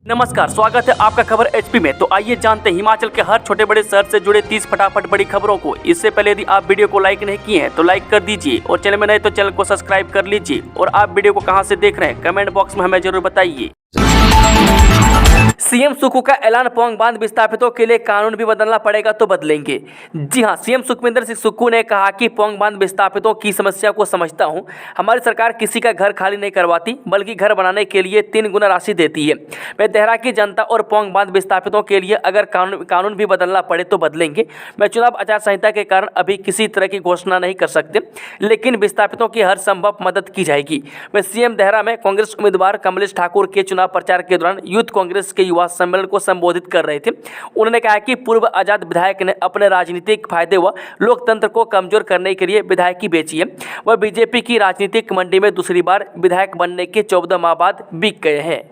नमस्कार, स्वागत है आपका खबर एचपी में। तो आइए जानते हैं हिमाचल के हर छोटे बड़े शहर से जुड़े 30 फटाफट बड़ी खबरों को। इससे पहले यदि आप वीडियो को लाइक नहीं किए हैं तो लाइक कर दीजिए और चैनल में नए तो चैनल को सब्सक्राइब कर लीजिए। और आप वीडियो को कहां से देख रहे हैं कमेंट बॉक्स में हमें जरूर बताइए। सीएम सुक्खू का ऐलान, पौंग बांध विस्थापितों के लिए कानून भी बदलना पड़ेगा तो बदलेंगे। जी हां, सीएम सुखविंदर सिंह सुक्खू ने कहा कि पौंग बांध विस्थापितों की समस्या को समझता हूं। हमारी सरकार किसी का घर खाली नहीं करवाती बल्कि घर बनाने के लिए 3 गुना राशि देती है। मैं देहरा की जनता और पौंग बांध विस्थापितों के लिए अगर कानून भी बदलना पड़े तो बदलेंगे। मैं चुनाव आचार संहिता के कारण अभी किसी तरह की घोषणा नहीं कर सकते, लेकिन विस्थापितों की हर संभव मदद की जाएगी। वे सीएम देहरा में कांग्रेस उम्मीदवार कमलेश ठाकुर के चुनाव प्रचार के दौरान यूथ कांग्रेस के युवा सम्मेलन को संबोधित कर रहे थे। उन्होंने कहा कि पूर्व आजाद विधायक ने अपने राजनीतिक फायदे व लोकतंत्र को कमजोर करने के लिए विधायकी बेची है। वह बीजेपी की राजनीतिक मंडी में दूसरी बार विधायक बनने के 14 माह बाद बिक गए हैं।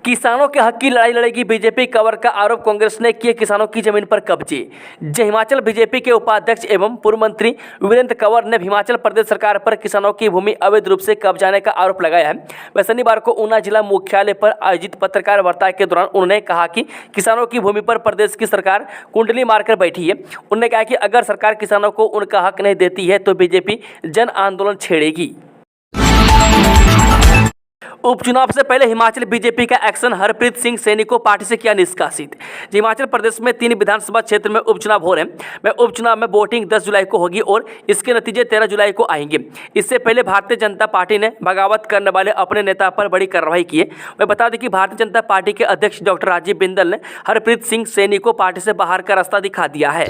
किसानों के हक की लड़ाई लड़ेगी बीजेपी, कवर का आरोप, कांग्रेस ने किए किसानों की जमीन पर कब्जे। हिमाचल बीजेपी के उपाध्यक्ष एवं पूर्व मंत्री वीरेंद्र कंवर ने हिमाचल प्रदेश सरकार पर किसानों की भूमि अवैध रूप से कब्जाने का आरोप लगाया है। वह शनिवार को ऊना जिला मुख्यालय पर आयोजित पत्रकार वार्ता के दौरान उन्होंने कहा कि किसानों की भूमि पर प्रदेश की सरकार कुंडली मारकर बैठी है। उन्होंने कहा कि अगर सरकार किसानों को उनका हक नहीं देती है तो बीजेपी जन आंदोलन छेड़ेगी। उपचुनाव से पहले हिमाचल बीजेपी का एक्शन, हरप्रीत सिंह सैनी को पार्टी से किया निष्कासित। हिमाचल प्रदेश में 3 विधानसभा क्षेत्र में उपचुनाव हो रहे हैं। उपचुनाव में वोटिंग 10 जुलाई को होगी और इसके नतीजे 13 जुलाई को आएंगे। इससे पहले भारतीय जनता पार्टी ने बगावत करने वाले अपने नेता पर बड़ी कार्रवाई की है। मैं बता दें कि भारतीय जनता पार्टी के अध्यक्ष डॉक्टर राजीव बिंदल ने हरप्रीत सिंह सैनी को पार्टी से बाहर का रास्ता दिखा दिया है।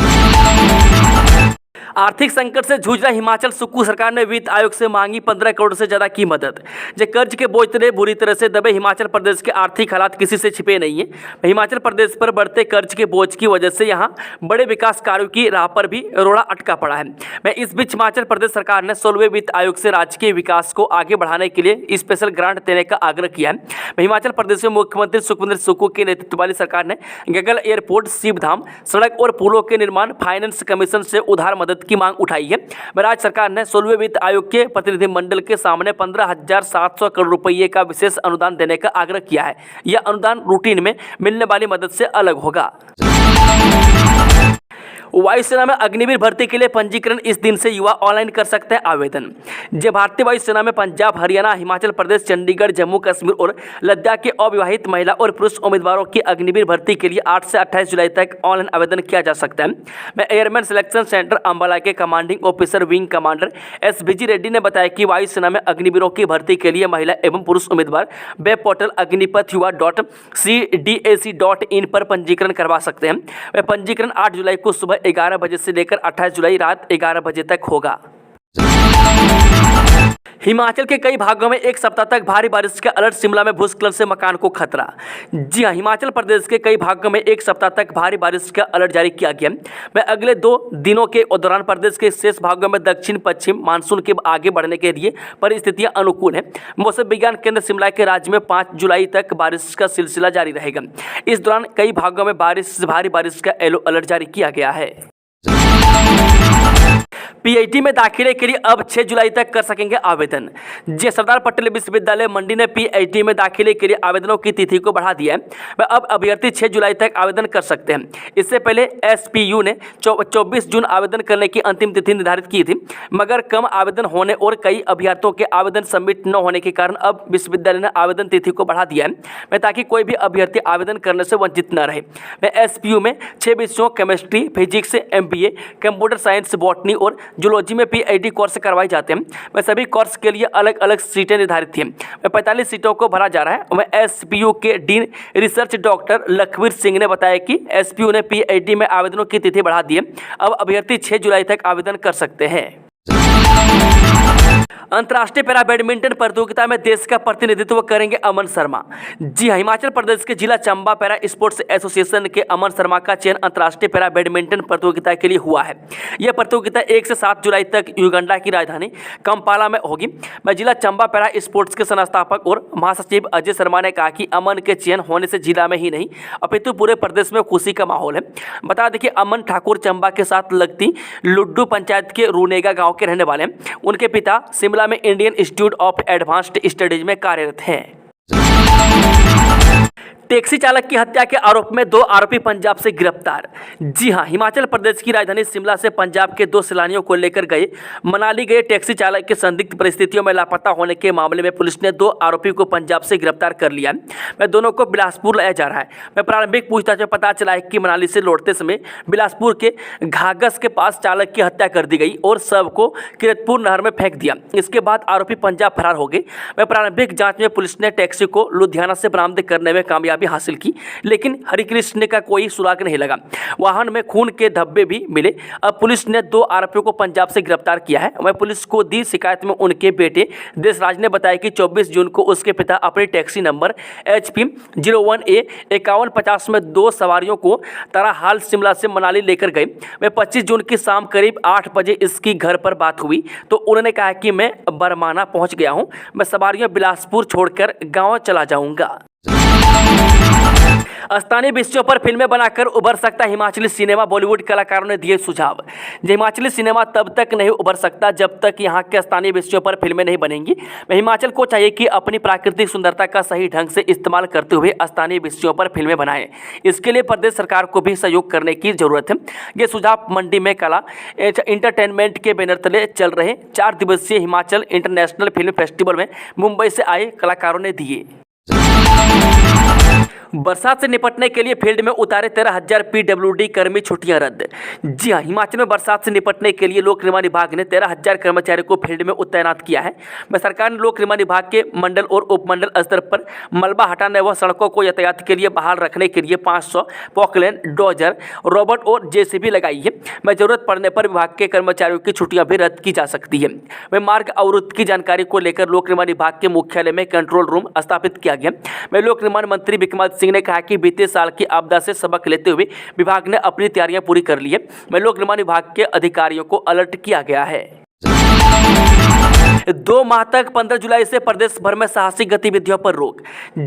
आर्थिक संकट से जूझ रहा हिमाचल, सुक्खू सरकार ने वित्त आयोग से मांगी 15 करोड़ से ज्यादा की मदद। कर्ज के बोझ तले बुरी तरह से दबे हिमाचल प्रदेश के आर्थिक हालात किसी से छिपे नहीं है। हिमाचल प्रदेश पर बढ़ते कर्ज के बोझ की वजह से यहां बड़े विकास कार्यों की राह पर भी रोड़ा अटका पड़ा है। मैं इस बीच हिमाचल प्रदेश सरकार ने 16वें वित्त आयोग से राज्य के विकास को आगे बढ़ाने के लिए स्पेशल ग्रांट देने का आग्रह किया है। हिमाचल प्रदेश में मुख्यमंत्री सुखविंदर सुक्खू के नेतृत्व वाली सरकार ने गगल एयरपोर्ट, शिवधाम सड़क और पुलों के निर्माण फाइनेंस कमीशन से उधार मदद की मांग उठाई है। राज्य सरकार ने 16वें वित्त आयोग के प्रतिनिधिमंडल के सामने 15,700 करोड़ रुपये का विशेष अनुदान देने का आग्रह किया है। यह अनुदान रूटीन में मिलने वाली मदद से अलग होगा। वायुसेना में अग्निवीर भर्ती के लिए पंजीकरण, इस दिन से युवा ऑनलाइन कर सकते हैं आवेदन। भारतीय वायुसेना में पंजाब, हरियाणा, हिमाचल प्रदेश, चंडीगढ़, जम्मू कश्मीर और लद्दाख के अविवाहित महिला और पुरुष उम्मीदवारों की अग्निवीर भर्ती के लिए 8 से 28 जुलाई तक ऑनलाइन आवेदन किया जा सकता है। एयरमैन सिलेक्शन सेंटर अंबाला के commanding officer wing commander SBG Reddy ने बताया कि वायुसेना में अग्निवीरों की भर्ती के लिए महिला एवं पुरुष उम्मीदवार वेब पोर्टल अग्निपथ.cdac.in पर पंजीकरण करवा सकते हैं। वह पंजीकरण 8 जुलाई को सुबह 11 बजे से लेकर 28 जुलाई रात 11 बजे तक होगा। हिमाचल के कई भागों में एक सप्ताह तक भारी बारिश का अलर्ट, शिमला में भूस्खलन से मकान को खतरा। जी हां, हिमाचल प्रदेश के कई भागों में एक सप्ताह तक भारी बारिश का अलर्ट जारी किया गया है। अगले 2 दिनों के दौरान प्रदेश के शेष भागों में दक्षिण पश्चिम मानसून के आगे बढ़ने के लिए परिस्थितियां अनुकूल हैं। मौसम विज्ञान केंद्र शिमला के राज्य में 5 जुलाई तक बारिश का सिलसिला जारी रहेगा। इस दौरान कई भागों में भारी बारिश का येलो अलर्ट जारी किया गया है। पीएचडी में दाखिले के लिए अब 6 जुलाई तक कर सकेंगे आवेदन। सरदार पटेल विश्वविद्यालय मंडी ने पीएचडी में दाखिले के लिए आवेदनों की तिथि को बढ़ा दिया है। अब अभ्यर्थी 6 जुलाई तक आवेदन कर सकते हैं। इससे पहले एसपीयू ने 24 जून आवेदन करने की अंतिम तिथि निर्धारित की थी, मगर कम आवेदन होने और कई अभ्यर्थियों के आवेदन सबमिट न होने के कारण अब विश्वविद्यालय ने आवेदन तिथि को बढ़ा दिया है, ताकि कोई भी अभ्यर्थी आवेदन करने से वंचित न रहे। एसपीयू में 6 विषयों chemistry, physics, MBA, computer science, botany और जूलॉजी में पीएचडी कोर्स करवाए जाते हैं। सभी कोर्स के लिए अलग अलग सीटें निर्धारित थी। 45 सीटों को भरा जा रहा है। एसपीयू के dean research doctor Lakhvir Singh ने बताया कि एसपीयू ने पीएचडी में आवेदनों की तिथि बढ़ा दी है। अब अभ्यर्थी 6 जुलाई तक आवेदन कर सकते हैं। अंतर्राष्ट्रीय पैरा बैडमिंटन प्रतियोगिता में देश का प्रतिनिधित्व करेंगे अमन शर्मा। जी हां, हिमाचल प्रदेश के जिला चंबा पैरा स्पोर्ट्स एसोसिएशन के अमन शर्मा का चयन अंतर्राष्ट्रीय पैरा बैडमिंटन प्रतियोगिता के लिए हुआ है। यह प्रतियोगिता 1 से 7 जुलाई तक युगांडा की राजधानी कंपाला में होगी। जिला चंबा पैरा स्पोर्ट्स के संस्थापक और महासचिव अजय शर्मा ने कहा कि अमन के चयन होने से जिला में ही नहीं अपितु पूरे प्रदेश में खुशी का माहौल है। बता दें कि अमन ठाकुर चंबा के साथ लगती लुड्डू पंचायत के रूनेगा गाँव के रहने वाले हैं। उनके पिता शिमला में Indian institute of advanced studies में कार्यरत हैं। टैक्सी चालक की हत्या के आरोप में 2 आरोपी पंजाब से गिरफ्तार। जी हां, हिमाचल प्रदेश की राजधानी शिमला से पंजाब के 2 सैलानियों को लेकर मनाली गए टैक्सी चालक के संदिग्ध परिस्थितियों में लापता होने के मामले में पुलिस ने 2 आरोपी को पंजाब से गिरफ्तार कर लिया है। दोनों को बिलासपुर लाया जा रहा है। प्रारंभिक पूछताछ में पता चला है कि मनाली से लौटते समय बिलासपुर के घाघस के पास चालक की हत्या कर दी गई और शव को किरतपुर नहर में फेंक दिया। इसके बाद आरोपी पंजाब फरार हो गए। प्रारंभिक जांच में पुलिस ने टैक्सी को लुधियाना से बरामद करने में कामयाबी हासिल की, लेकिन हरिकृष्ण का कोई सुराग नहीं लगा। वाहन में खून के धब्बे भी मिले। अब पुलिस ने 2 आरोपियों को पंजाब से गिरफ्तार किया है। वह पुलिस को दी शिकायत में उनके बेटे देशराज ने बताया कि 24 जून को उसके पिता अपने टैक्सी नंबर HP 01A 5150 में 2 सवारियों को ताराहाल शिमला से मनाली लेकर गए। वह 25 जून की शाम करीब 8 बजे इसकी घर पर बात हुई तो उन्होंने कहा कि मैं बरमाना पहुंच गया हूं, मैं सवारियां बिलासपुर छोड़कर गांव चला जाऊंगा। स्थानीय विषयों पर फिल्में बनाकर उभर सकता हिमाचली सिनेमा, बॉलीवुड कलाकारों ने दिए सुझाव। हिमाचली सिनेमा तब तक नहीं उभर सकता जब तक यहाँ के स्थानीय विषयों पर फिल्में नहीं बनेंगी। हिमाचल को चाहिए कि अपनी प्राकृतिक सुंदरता का सही ढंग से इस्तेमाल करते हुए स्थानीय विषयों पर फिल्में बनाएं। इसके लिए प्रदेश सरकार को भी सहयोग करने की जरूरत है। ये सुझाव मंडी में कला इंटरटेनमेंट के बैनर तले चल रहे 4 दिवसीय हिमाचल इंटरनेशनल फिल्म फेस्टिवल में मुंबई से आए कलाकारों ने दिए। बरसात से निपटने के लिए फील्ड में उतारे 13,000 PWD कर्मी, छुट्टियां रद्द। जी हां, हिमाचल में बरसात से निपटने के लिए लोक निर्माण विभाग ने 13,000 कर्मचारियों को फील्ड में तैनात किया है। सरकार ने लोक निर्माण विभाग के मंडल और उपमंडल स्तर पर मलबा हटाने व सड़कों को यातायात के लिए बहाल रखने के लिए 500 पॉकलैंड, डोजर, रोबोट और JCB लगाई है। जरूरत पड़ने पर विभाग के कर्मचारियों की छुट्टियां भी रद्द की जा सकती है। मार्ग अवरुद्ध की जानकारी को लेकर लोक निर्माण विभाग के मुख्यालय में कंट्रोल रूम स्थापित किया गया। लोक निर्माण मंत्री विक्रमादित्य सिंह ने कहा कि बीते साल की आपदा से सबक लेते हुए विभाग ने अपनी तैयारियां पूरी कर ली है। लोक निर्माण विभाग के अधिकारियों को अलर्ट किया गया है। 2 माह तक 15 जुलाई से प्रदेश भर में साहसिक गतिविधियों पर रोक।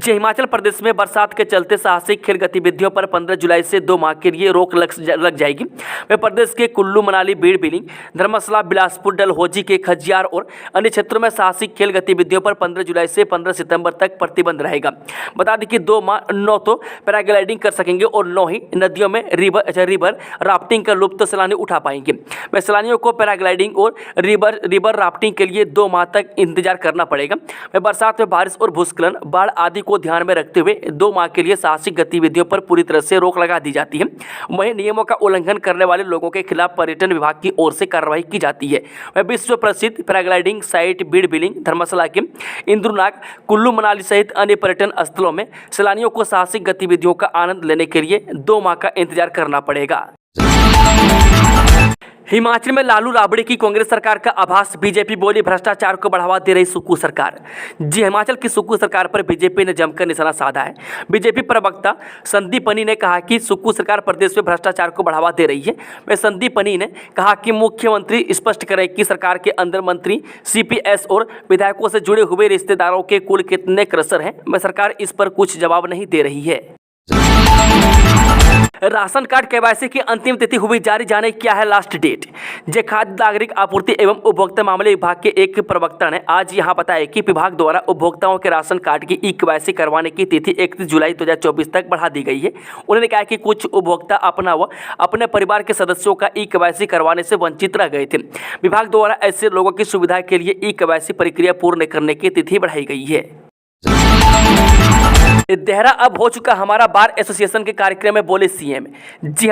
हिमाचल प्रदेश में बरसात के चलते साहसिक खेल गतिविधियों पर 15 जुलाई से 2 माह के लिए रोक लग जाएगी। प्रदेश के कुल्लू, मनाली, बीड़ बिलिंग, धर्मशाला, बिलासपुर, डलहौजी के खजियार और अन्य क्षेत्रों में साहसिक खेल गतिविधियों पर 15 जुलाई से 15 सितंबर तक प्रतिबंध रहेगा। बता दें कि 2 माह 9 तो पैराग्लाइडिंग कर सकेंगे और 9 ही नदियों में रिवर राफ्टिंग का लुत्फ सैलानी उठा पाएंगे। सैलानियों को पैराग्लाइडिंग और रिवर राफ्टिंग के लिए 2 माह तक इंतजार करना पड़ेगा। बरसात में बारिश और भूस्खलन, बाढ़ आदि को ध्यान में रखते हुए 2 माह के लिए साहसिक गतिविधियों पर पूरी तरह से रोक लगा दी जाती है। वहीं नियमों का उल्लंघन करने वाले लोगों के खिलाफ पर्यटन विभाग की ओर से कार्रवाई की जाती है। विश्व प्रसिद्ध पैराग्लाइडिंग साइट बीड़ बिलिंग, धर्मशाला के इंद्रनाग, कुल्लू, मनाली सहित अन्य पर्यटन स्थलों में सैलानियों को साहसिक गतिविधियों का आनंद लेने के लिए 2 माह का इंतजार करना पड़ेगा। हिमाचल में लालू राबड़ी की कांग्रेस सरकार का आभास, बीजेपी बोली भ्रष्टाचार को बढ़ावा दे रही सुक्खू सरकार। हिमाचल की सुक्खू सरकार पर बीजेपी ने जमकर निशाना साधा है। बीजेपी प्रवक्ता संदीपनी ने कहा कि सुक्खू सरकार प्रदेश में भ्रष्टाचार को बढ़ावा दे रही है। संदीपनी ने कहा कि मुख्यमंत्री स्पष्ट करें कि सरकार के अंदर मंत्री, CPS और विधायकों से जुड़े हुए रिश्तेदारों के कुल कितने क्रसर हैं। सरकार इस पर कुछ जवाब नहीं दे रही है। राशन कार्ड KYC की अंतिम तिथि हुई जारी, जाने क्या है लास्ट डेट। खाद्य नागरिक आपूर्ति एवं उपभोक्ता मामले विभाग के एक प्रवक्ता ने आज यहां बताया कि विभाग द्वारा उपभोक्ताओं के राशन कार्ड की KYC करवाने की तिथि 31 जुलाई 2024 तक बढ़ा दी गई है। उन्होंने कहा कि कुछ उपभोक्ता अपना व अपने परिवार के सदस्यों का KYC करवाने से वंचित रह गए थे। विभाग द्वारा ऐसे लोगों की सुविधा के लिए KYC प्रक्रिया पूर्ण करने की तिथि बढ़ाई गई है। देहरा अब हो चुका हमारा बार एसोसिएशन के कार्यक्रम में बोले CM।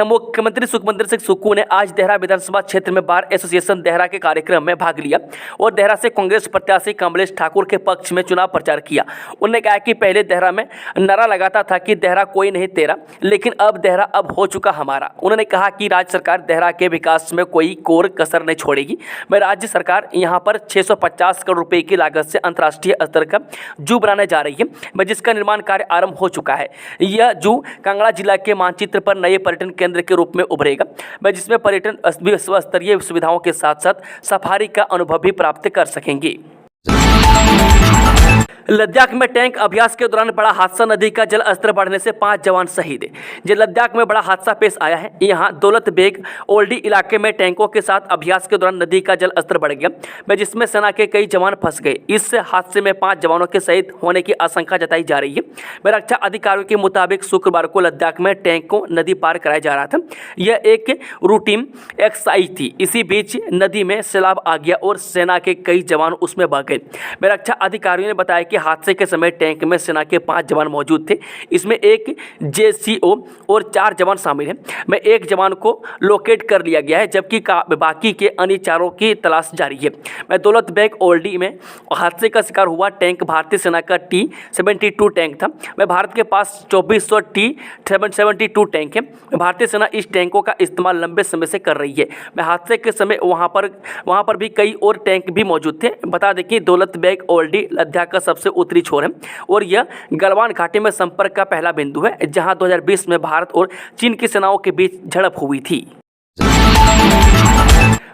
मुख्यमंत्री सुखविंदर सिंह सुक्खू ने आज देहरा विधानसभा क्षेत्र में बार एसोसिएशन देहरा के कार्यक्रम में भाग लिया और देहरा से कांग्रेस प्रत्याशी कमलेश ठाकुर के पक्ष में चुनाव प्रचार किया। उन्होंने कहा कि पहले देहरा में नारा लगाता था कि देहरा कोई नहीं तेरा, लेकिन अब देहरा अब हो चुका हमारा। उन्होंने कहा कि राज्य सरकार देहरा के विकास में कोई कोर कसर नहीं छोड़ेगी। राज्य सरकार यहाँ पर 650 करोड़ रुपए की लागत से अंतर्राष्ट्रीय स्तर का जू बनाने जा रही है, जिसका निर्माण कार्य आरंभ हो चुका है। यह जू कांगड़ा जिला के मानचित्र पर नए पर्यटन केंद्र के रूप में उभरेगा, जिसमें पर्यटन विश्व स्तरीय सुविधाओं के साथ साथ सफारी का अनुभव भी प्राप्त कर सकेंगे। लद्दाख में टैंक अभ्यास के दौरान बड़ा हादसा, नदी का जल स्तर बढ़ने से 5 जवान शहीद। जो लद्दाख में बड़ा हादसा पेश आया है। यहाँ दौलत बेग ओल्डी इलाके में टैंकों के साथ अभ्यास के दौरान नदी का जल स्तर बढ़ गया, जिसमें सेना के कई जवान फंस गए। इस हादसे में 5 जवानों के शहीद होने की आशंका जताई जा रही है। रक्षा अधिकारियों के मुताबिक शुक्रवार को लद्दाख में टैंक को नदी पार कराया जा रहा था। यह एक रूटीन एक्सरसाइज थी। इसी बीच नदी में सैलाब आ गया और सेना के कई जवान उसमें बह गए। रक्षा अधिकारियों ने बताया कि हादसे के समय टैंक में सेना के 5 जवान मौजूद थे। इसमें एक जेसीओ और 4 जवान शामिल हैं। में एक जवान को लोकेट कर लिया गया है, जबकि बाकी के अन्य 4 की तलाश जारी है। मैं दौलत बेग ओल्डी में हादसे का शिकार हुआ टैंक भारतीय सेना का T-72 टैंक था। मैं भारत के पास 2400 T-72 टैंक है। भारतीय सेना इस टैंकों का इस्तेमाल लंबे समय से कर रही है। मैं हादसे के समय वहाँ पर भी कई और टैंक भी मौजूद थे। बता दें कि दौलत बेग ओल्डी लद्दाख का सबसे उत्तरी छोर है और यह गलवान घाटी में संपर्क का पहला बिंदु है, जहां 2020 में भारत और चीन की सेनाओं के बीच झड़प हुई थी।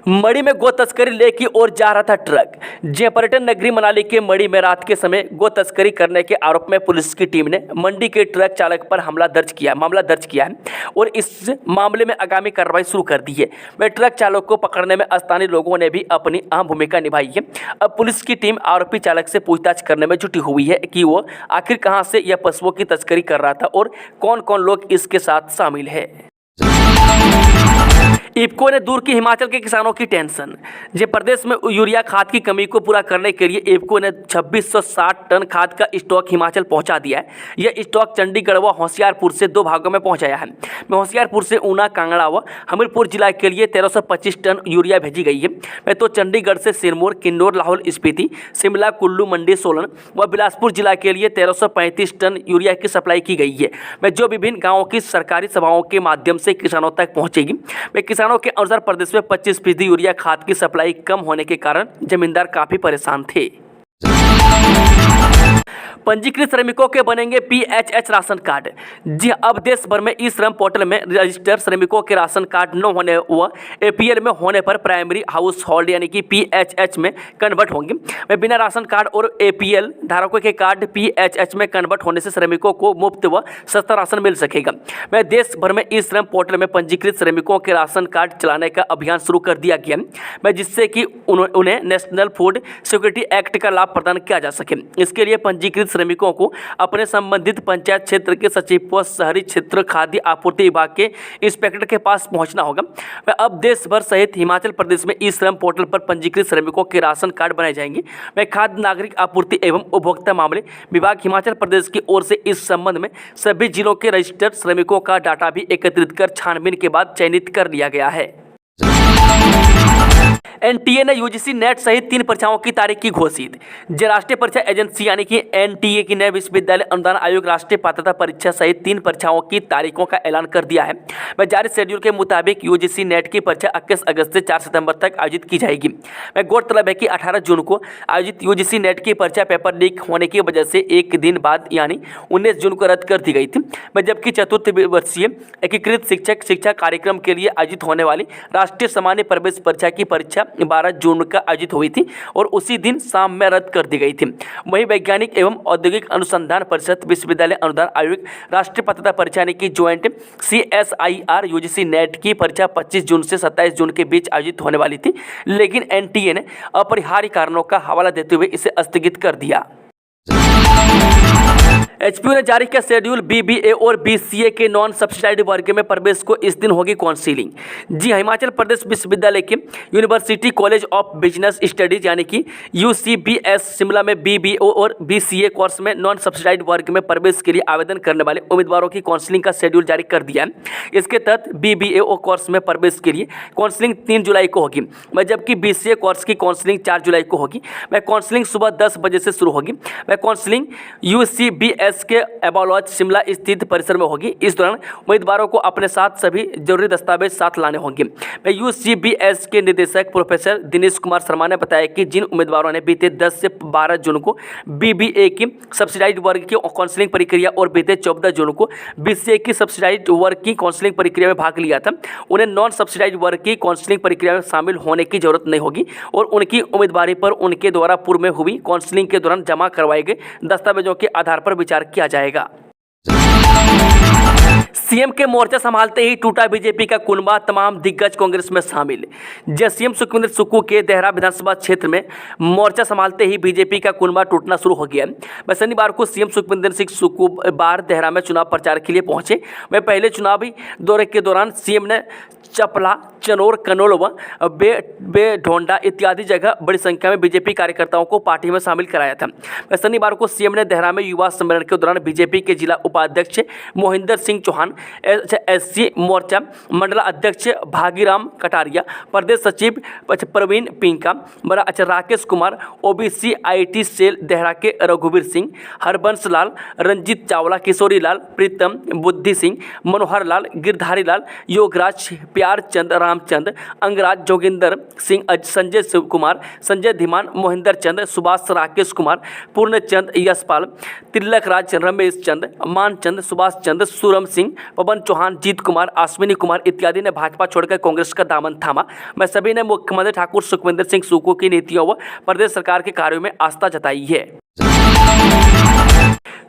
मड़ी में गो तस्करी लेके और जा रहा था ट्रक। जे पर्यटन नगरी मनाली के मड़ी में रात के समय गो तस्करी करने के आरोप में पुलिस की टीम ने मंडी के ट्रक चालक पर मामला दर्ज किया है और इस मामले में आगामी कार्रवाई शुरू कर दी है। वह ट्रक चालक को पकड़ने में स्थानीय लोगों ने भी अपनी अहम भूमिका निभाई है। अब पुलिस की टीम आरोपी चालक से पूछताछ करने में जुटी हुई है कि वो आखिर कहाँ से यह पशुओं की तस्करी कर रहा था और कौन कौन लोग इसके साथ शामिल है। इफ्को ने दूर की हिमाचल के किसानों की टेंशन। जे प्रदेश में यूरिया खाद की कमी को पूरा करने के लिए इफ्को ने 2660 टन खाद का स्टॉक हिमाचल पहुंचा दिया है। यह स्टॉक चंडीगढ़ व होशियारपुर से 2 भागों में पहुंचाया है। होशियारपुर से ऊना, कांगड़ा व हमीरपुर जिला के लिए 1325 टन यूरिया भेजी गई है। तो चंडीगढ़ से सिरमौर, किन्नौर, लाहौल स्पीति, शिमला, कुल्लू, मंडी, सोलन व बिलासपुर जिला के लिए 1335 टन यूरिया की सप्लाई की गई है, जो विभिन्न गाँवों की सरकारी सभाओं के माध्यम से किसानों तक पहुँचेगी। किसानों के अनुसार प्रदेश में 25% यूरिया खाद की सप्लाई कम होने के कारण जमींदार काफी परेशान थे। पंजीकृत श्रमिकों के बनेंगे PHH राशन कार्ड। जी अब देश भर में ई श्रम पोर्टल में रजिस्टर्ड श्रमिकों के राशन कार्ड न होने व APL में होने पर प्राइमरी हाउस होल्ड यानी कि PHH में कन्वर्ट होंगे। बिना राशन कार्ड और APL धारकों के कार्ड PHH में कन्वर्ट होने से श्रमिकों को मुफ्त व सस्ता राशन मिल सकेगा। देश भर में ई श्रम पोर्टल में पंजीकृत श्रमिकों के राशन कार्ड चलाने का अभियान शुरू कर दिया गया, जिससे कि उन्हें नेशनल फूड सिक्योरिटी एक्ट का लाभ प्रदान किया जा सके। इसके लिए पंजीकृत श्रमिकों को अपने संबंधित पंचायत क्षेत्र के सचिव व शहरी क्षेत्र खाद्य आपूर्ति विभाग के इंस्पेक्टर के पास पहुंचना होगा। अब देश भर सहित हिमाचल प्रदेश में ई श्रम पोर्टल पर पंजीकृत श्रमिकों के राशन कार्ड बनाए जाएंगे। खाद्य नागरिक आपूर्ति एवं उपभोक्ता मामले विभाग हिमाचल प्रदेश की ओर से इस संबंध में सभी जिलों के रजिस्टर्ड श्रमिकों का डाटा भी एकत्रित कर छानबीन के बाद चयनित कर लिया गया है। NTA ने UGC नेट सहित 3 परीक्षाओं की तारीख की घोषित। राष्ट्रीय परीक्षा एजेंसी यानी कि NTA की नए विश्वविद्यालय अनुदान आयोग राष्ट्रीय पात्रता परीक्षा सहित 3 परीक्षाओं की तारीखों का ऐलान कर दिया है। जारी शेड्यूल के मुताबिक UGC नेट की परीक्षा 21 अगस्त से 4 सितंबर तक आयोजित की जाएगी। गौरतलब है कि 18 जून को आयोजित UGC नेट की परीक्षा पेपर लीक होने की वजह से एक दिन बाद यानी 19 जून को रद्द कर दी गई थी। जबकि चतुर्थ वर्षीय एकीकृत शिक्षा कार्यक्रम के लिए आयोजित होने वाली राष्ट्रीय सामान्य प्रवेश परीक्षा की परीक्षा 12 जून का आयोजित हुई थी और उसी दिन शाम में रद्द कर दी गई थी। वहीं वैज्ञानिक एवं औद्योगिक अनुसंधान परिषद, विश्वविद्यालय अनुदान आयोग, राष्ट्रीय पात्रता परीक्षा यानी कि ज्वाइंट CSIR UGC नेट की परीक्षा 25 जून से 27 जून के बीच आयोजित होने वाली थी, लेकिन NTA ने अपरिहार्य कारणों का हवाला देते हुए इसे स्थगित कर दिया। HPU ने जारी किया शेड्यूल। BBA और BCA के नॉन सब्सिडाइज्ड वर्ग में प्रवेश को इस दिन होगी काउंसिलिंग। जी हिमाचल प्रदेश विश्वविद्यालय के university college of business studies यानी कि UCBS शिमला में BBA और BCA कोर्स में नॉन सब्सिडाइज्ड वर्ग में प्रवेश के लिए आवेदन करने वाले उम्मीदवारों की काउंसिलिंग का शेड्यूल जारी कर दिया है। इसके तहत BBA कोर्स में प्रवेश के लिए काउंसिलिंग 3 जुलाई को होगी, जबकि BCA कोर्स की काउंसिलिंग 4 जुलाई को होगी। काउंसिलिंग सुबह 10 बजे से शुरू होगी। काउंसिलिंग UCBS UCBS के एबालॉज शिमला स्थित परिसर में होगी। इस दौरान उम्मीदवारों को अपने साथ सभी जरूरी दस्तावेज साथ लाने होंगे। UCBS के निदेशक प्रोफेसर दिनेश कुमार शर्मा ने बताया कि जिन उम्मीदवारों ने बीते 10 से 12 जून को BBA की सब्सिडाइज्ड वर्ग की काउंसलिंग प्रक्रिया और बीते 14 जून को BCA की सब्सिडाइज्ड वर्ग की काउंसलिंग प्रक्रिया में भाग लिया था, उन्हें नॉन सब्सिडाइज्ड वर्ग की काउंसलिंग प्रक्रिया में शामिल होने की जरूरत नहीं होगी और उनकी उम्मीदवारी पर उनके द्वारा पूर्व में हुई काउंसलिंग के दौरान जमा करवाए गए दस्तावेजों के आधार पर विचार किया जाएगा। सीएम के मोर्चा संभालते ही टूटा बीजेपी का कुनबा, तमाम दिग्गज कांग्रेस में शामिल। सीएम सुखविंदर सुक्खू के देहरा विधानसभा क्षेत्र में मोर्चा संभालते ही बीजेपी का कुनबा टूटना शुरू हो गया। शनिवार को सीएम सुखविंदर सिंह सुक्खू बार देहरा में चुनाव प्रचार के लिए पहुंचे। पहले चुनावी दौरे के दौरान सीएम ने चपला, चनौर, कनौल व बेढोंडा इत्यादि जगह बड़ी संख्या में बीजेपी कार्यकर्ताओं को पार्टी में शामिल कराया था। शनिवार को सीएम ने देहरा में युवा सम्मेलन के दौरान बीजेपी के जिला उपाध्यक्ष मोहिंदर सिंह चौहान, SC मोर्चा मंडला अध्यक्ष भागीराम कटारिया, प्रदेश सचिव Praveen Pinka, Rakesh Kumar, OBC IT cell Dehra के रघुवीर सिंह, हरबंस लाल, रंजीत चावला, किशोरी लाल, प्रीतम, बुद्धि सिंह, मनोहर लाल, गिरधारी लाल, योगराज, प्यार चंद, रामचंद, अंगराज, जोगिंदर सिंह, संजय शिव कुमार, संजय धीमान, मोहिंदर चंद, सुभाष, राकेश कुमार, पूर्णचंद, यशपाल, तिलक राज, रमेश चंद, मानचंद, सुभाष चंद, सूरम सिंह, पवन चौहान, जीत कुमार, अश्विनी कुमार इत्यादि ने भाजपा छोड़कर कांग्रेस का दामन थामा। सभी ने मुख्यमंत्री ठाकुर सुखविंदर सिंह सुक्खू की नीतियों व प्रदेश सरकार के कार्यों में आस्था जताई है।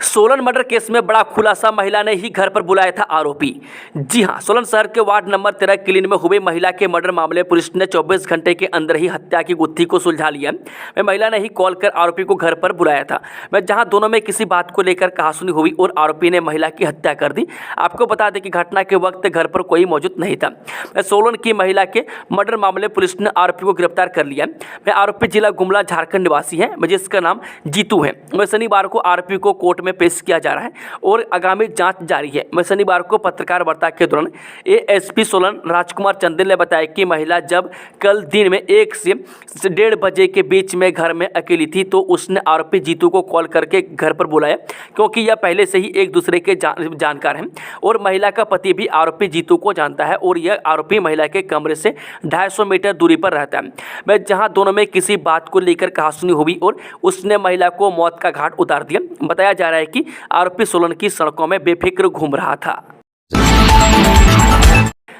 सोलन मर्डर केस में बड़ा खुलासा, महिला ने ही घर पर बुलाया था आरोपी। जी हां, सोलन शहर के वार्ड नंबर 13 क्लीन में हुए महिला के मर्डर मामले पुलिस ने 24 घंटे के अंदर ही हत्या की गुत्थी को सुलझा लिया। महिला ने ही कॉल कर आरोपी को घर पर बुलाया था, जहां दोनों में किसी बात को लेकर कहासुनी हुई और आरोपी ने महिला की हत्या कर दी। आपको बता दें कि घटना के वक्त घर पर कोई मौजूद नहीं था। सोलन की महिला के मर्डर मामले पुलिस ने आरोपी को गिरफ्तार कर लिया। आरोपी जिला गुमला झारखंड निवासी है, जिसका नाम जीतू है। शनिवार को आरोपी को कोर्ट में पेश किया जा रहा है और आगामी जांच जारी है। शनिवार को पत्रकार वार्ता के दौरान ASP सोलन राजकुमार चंदेल ने बताया कि महिला जब कल दिन में 1 से 1:30 बजे के बीच में घर में अकेली थी तो उसने आरोपी जीतू को कॉल करके घर पर बुलाया, क्योंकि यह पहले से ही एक दूसरे के जानकार हैं और महिला का पति भी आरोपी जीतू को जानता है और यह आरोपी महिला के कमरे से 250 मीटर दूरी पर रहता है, जहां दोनों में किसी बात को लेकर कहासुनी हुई और उसने महिला को मौत का घाट उतार दिया। बताया जा रहा है कि आरोपी सोलन की सड़कों में बेफिक्र घूम रहा था।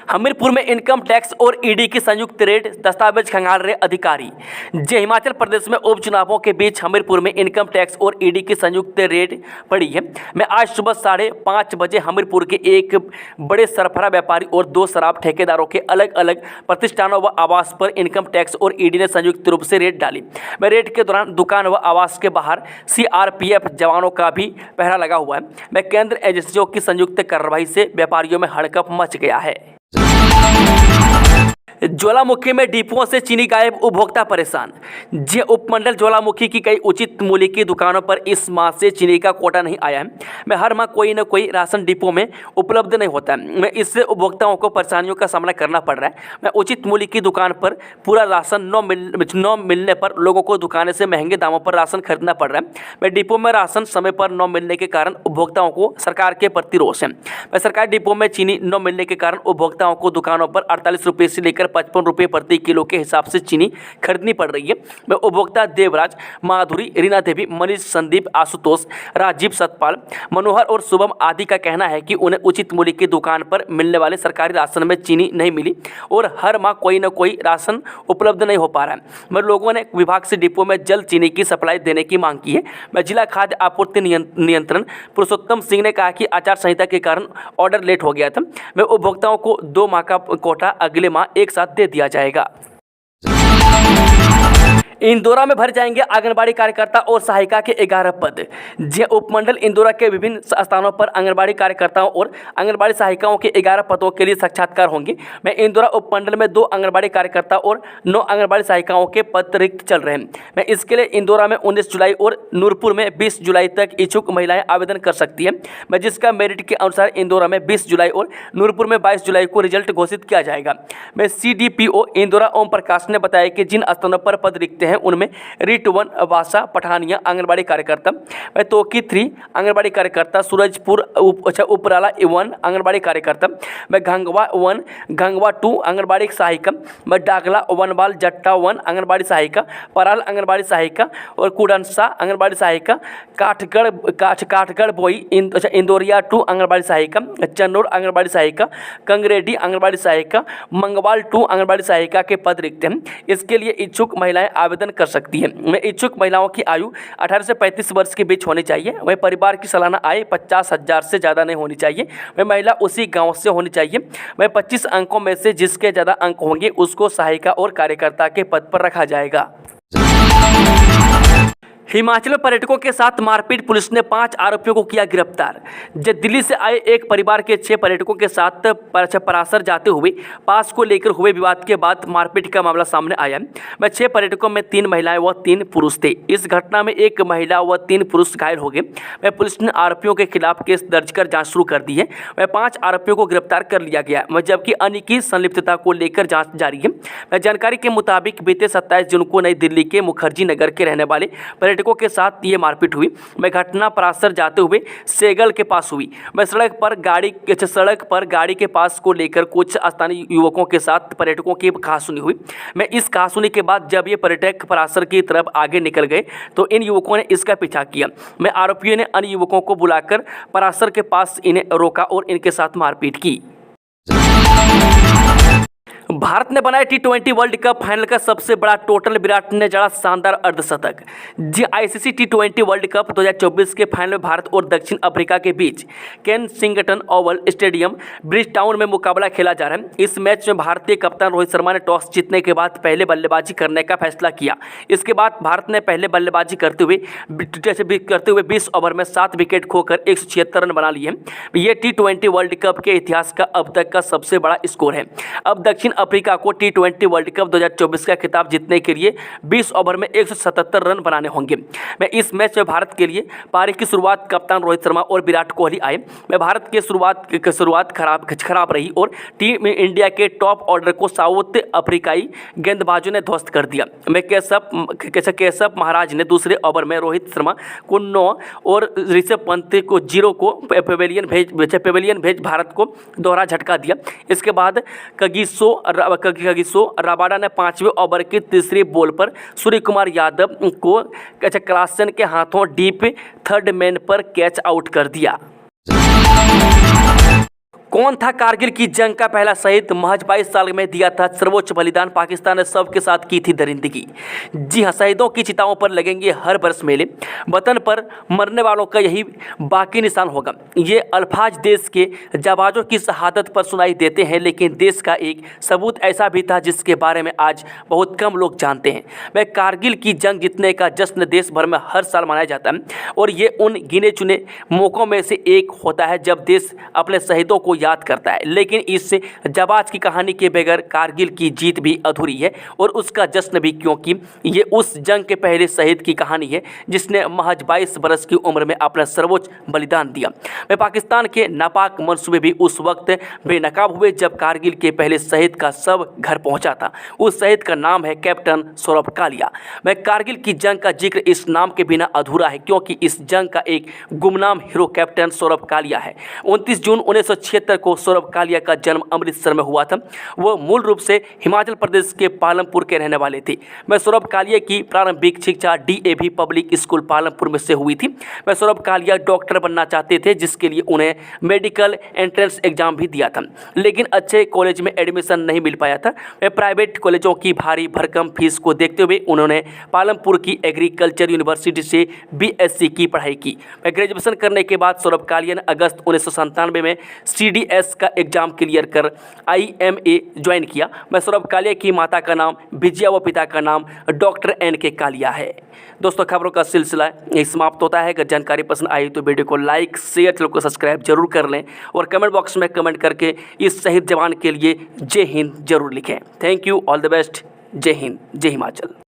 हमीरपुर में इनकम टैक्स और ED की संयुक्त रेड, दस्तावेज खंगाल रहे अधिकारी। हिमाचल प्रदेश में उपचुनावों के बीच हमीरपुर में इनकम टैक्स और ED की संयुक्त रेड पड़ी है। आज सुबह 5:30 बजे हमीरपुर के एक बड़े सरफरा व्यापारी और 2 शराब ठेकेदारों के अलग अलग प्रतिष्ठानों व आवास पर इनकम टैक्स और ED ने संयुक्त रूप से रेड डाली। रेड के दौरान दुकान व आवास के बाहर CRPF जवानों का भी पहरा लगा हुआ है। केंद्र एजेंसियों की संयुक्त कार्रवाई से व्यापारियों में हड़कंप मच गया है। ज्वालामुखी में डिपुओं से चीनी गायब, उपभोक्ता परेशान। उपमंडल ज्वालामुखी की कई उचित मूल्य की दुकानों पर इस माह से चीनी का कोटा नहीं आया है। हर माह कोई न कोई राशन डिपो में उपलब्ध नहीं होता है। इससे उपभोक्ताओं को परेशानियों का सामना करना पड़ रहा है। उचित मूल्य की दुकान पर पूरा राशन न मिलने पर लोगों को दुकानें से महंगे दामों पर राशन खरीदना पड़ रहा है। डिपो में राशन समय पर न मिलने के कारण उपभोक्ताओं को सरकार के प्रति रोष है। सरकारी डिपो में चीनी न मिलने के कारण उपभोक्ताओं को दुकानों पर 48 रुपये से लेकर 55 रुपये प्रति किलो के हिसाब से चीनी खरीदनी पड़ रही है। उपभोक्ता देवराज, माधुरी, रीना देवी, मनीष, संदीप, आशुतोष, राजीव, सतपाल, मनोहर और शुभम आदि का कहना है कि उन्हें उचित मूल्य की दुकान पर मिलने वाले सरकारी राशन में चीनी नहीं मिली और हर माह कोई न कोई राशन उपलब्ध नहीं हो पा रहा है। लोगों ने विभाग से डिपो में जल्द चीनी की सप्लाई देने की मांग की है। जिला खाद्य आपूर्ति नियंत्रण पुरुषोत्तम सिंह ने कहा कि आचार संहिता के कारण ऑर्डर लेट हो गया था। उपभोक्ताओं को 2 माह का कोटा अगले माह एक साथ दे दिया जाएगा। इंदौरा में भर जाएंगे आंगनबाड़ी कार्यकर्ता और सहायिका के 11 पद। उपमंडल इंदौरा के विभिन्न स्थानों पर आंगनबाड़ी कार्यकर्ताओं और आंगनबाड़ी सहायिकाओं के 11 पदों के लिए साक्षात्कार होंगे। इंदौरा उपमंडल में 2 आंगनबाड़ी कार्यकर्ता और 9 आंगनबाड़ी सहायिकाओं के पद रिक्त चल रहे हैं। इसके लिए इंदौरा में 19 जुलाई और नूरपुर में 20 जुलाई तक इच्छुक महिलाएं आवेदन कर सकती हैं। जिसका मेरिट के अनुसार इंदौरा में 20 जुलाई और नूरपुर में 22 जुलाई को रिजल्ट घोषित किया जाएगा। CDPO इंदौरा ओम प्रकाश ने बताया कि जिन स्थानों पर पद रिक्त हैं उनमें रीट 1 वासा पठानिया आंगनबाड़ी कार्यकर्ता, तोकी 3 आंगनबाड़ी कार्यकर्ता, सूरजपुर उपराला 1 आंगनबाड़ी कार्यकर्ता, घंगवा 1, घंगवा 2 आंगनबाड़ी सहायिका, डागला वनवाल जट्टा 1 आंगनबाड़ी सहायिका, पराल आंगनबाड़ी सहायिका और कुडनसा आंगनबाड़ी सहायिका, काठगढ़ बोई इंदौरिया 2 आंगनबाड़ी सहायिका, चन्नौर आंगनबाड़ी सहायिका, कंगरेडी आंगनबाड़ी सहायिका, मंगवाल 2 आंगनबाड़ी सहायिका के पद रिक्त हैं। इसके लिए इच्छुक महिलाएं आवेदन कर सकती हैं। इच्छुक महिलाओं की आयु 18 से 35 वर्ष के बीच होनी चाहिए। वह परिवार की सालाना आय 50,000 से ज़्यादा नहीं होनी चाहिए। वह महिला उसी गाँव से होनी चाहिए। वह 25 अंकों में से जिसके ज़्यादा अंक होंगे उसको सहायिका और कार्यकर्ता के पद पर रखा जाएगा। हिमाचल में पर्यटकों के साथ मारपीट, पुलिस ने 5 आरोपियों को किया गिरफ्तार। दिल्ली से आए एक परिवार के 6 पर्यटकों के साथ परासर जाते हुए पास को लेकर हुए विवाद के बाद मारपीट का मामला सामने आया। 6 पर्यटकों में 3 महिलाएं व 3 पुरुष थे। इस घटना में 1 महिला व 3 पुरुष घायल हो गए। पुलिस ने आरोपियों के खिलाफ केस दर्ज कर जाँच शुरू कर दी है। 5 आरोपियों को गिरफ्तार कर लिया गया, जबकि अन्य की संलिप्तता को लेकर जाँच जारी है। जानकारी के मुताबिक बीते 27 जून को नई दिल्ली के मुखर्जी नगर के रहने वाले पर्यटकों के साथ ये मारपीट हुई। घटना परासर जाते हुए सेगल के पास हुई। सड़क पर गाड़ी के पास को लेकर कुछ स्थानीय युवकों के साथ पर्यटकों की कहासुनी हुई। इस कहासुनी के बाद जब ये पर्यटक परासर की तरफ आगे निकल गए तो इन युवकों ने इसका पीछा किया। आरोपियों ने अन्य युवकों को बुलाकर परासर के पास इन्हें रोका और इनके साथ मारपीट की। भारत ने बनाया T20 वर्ल्ड कप फाइनल का सबसे बड़ा टोटल, विराट ने जड़ा शानदार अर्धशतक। आईसीसी T20 वर्ल्ड कप 2024 के फाइनल में भारत और दक्षिण अफ्रीका के बीच Kensington Oval stadium Bridgetown में मुकाबला खेला जा रहा है। इस मैच में भारतीय कप्तान रोहित शर्मा ने टॉस जीतने के बाद पहले बल्लेबाजी करने का फैसला किया। इसके बाद भारत ने पहले बल्लेबाजी करते हुए 20 ओवर में 7 विकेट खोकर 176 रन बना लिए। ये T20 वर्ल्ड कप के इतिहास का अब तक का सबसे बड़ा स्कोर है। अब दक्षिण अफ्रीका को T20 वर्ल्ड कप 2024 का खिताब जीतने के लिए 20 ओवर में 177 रन बनाने होंगे। इस मैच में भारत के लिए पारी की शुरुआत कप्तान रोहित शर्मा और विराट कोहली आए। भारत की शुरुआत खराब रही और टीम इंडिया के टॉप ऑर्डर को साउथ अफ्रीकाई गेंदबाजों ने ध्वस्त कर दिया। केशव महाराज ने दूसरे ओवर में रोहित शर्मा को 9 और ऋषभ पंत को 0 को पेवेलियन भेज भारत को दोहरा झटका दिया। इसके बाद कगिसो रबाडा ने 5वें ओवर की तीसरी बॉल पर सूर्य कुमार यादव को क्लासन के हाथों डीप थर्ड मैन पर कैच आउट कर दिया। कौन था कारगिल की जंग का पहला शहीद? महज 22 साल में दिया था सर्वोच्च बलिदान, पाकिस्तान ने सबके साथ की थी दरिंदगी। जी हाँ, शहीदों की चिताओं पर लगेंगे हर वर्ष मेले। वतन पर मरने वालों का यही बाकी निशान होगा। ये अल्फाज देश के जाबाजों की शहादत पर सुनाई देते हैं, लेकिन देश का एक सबूत ऐसा भी था जिसके बारे में आज बहुत कम लोग जानते हैं। वह कारगिल की जंग जीतने का जश्न देश भर में हर साल मनाया जाता है और ये उन गिने चुने मौक़ों में से एक होता है जब देश अपने शहीदों को याद करता है। लेकिन इस जाबाज की कहानी के बगैर कारगिल की जीत भी अधूरी है और उसका जश्न भी, क्योंकि ये उस जंग के पहले शहीद की कहानी है जिसने महज 22 बरस की उम्र में अपना सर्वोच्च बलिदान दिया। पाकिस्तान के नापाक मंसूबे भी उस वक्त बेनकाब हुए जब कारगिल के पहले शहीद का शव घर पहुंचा था। उस शहीद का नाम है कैप्टन सौरभ कालिया। कारगिल की जंग का जिक्र इस नाम के बिना अधूरा है, क्योंकि इस जंग का एक गुमनाम हीरो कैप्टन सौरभ कालिया है। 29 जून 1976 को सौरभ कालिया का जन्म अमृतसर में हुआ था। वो मूल रूप से हिमाचल प्रदेश के पालमपुर के रहने वाले थे। सौरभ कालिया की प्रारंभिक शिक्षा DAV पब्लिक स्कूल पालमपुर में से हुई थी। सौरभ कालिया डॉक्टर बनना चाहते थे, जिसके लिए उन्हें मेडिकल एंट्रेंस एग्जाम भी दिया था, लेकिन अच्छे कॉलेज में एडमिशन नहीं मिल पाया था। प्राइवेट कॉलेजों की भारी भरकम फीस को देखते हुए उन्होंने पालमपुर की एग्रीकल्चर यूनिवर्सिटी से BSc की पढ़ाई की। ग्रेजुएशन करने के बाद सौरभ कालिया ने अगस्त 1997 में CDS का एग्जाम क्लियर कर IMA ज्वाइन किया। सौरभ कालिया की माता का नाम विजया व पिता का नाम डॉक्टर NK कालिया है। दोस्तों, खबरों का सिलसिला यही समाप्त होता है। अगर जानकारी पसंद आई तो वीडियो को लाइक, शेयर, चैनल को सब्सक्राइब जरूर कर लें और कमेंट बॉक्स में कमेंट करके इस शहीद जवान के लिए जय हिंद जरूर लिखें। Thank you, all the best. जय हिंद, जय हिमाचल।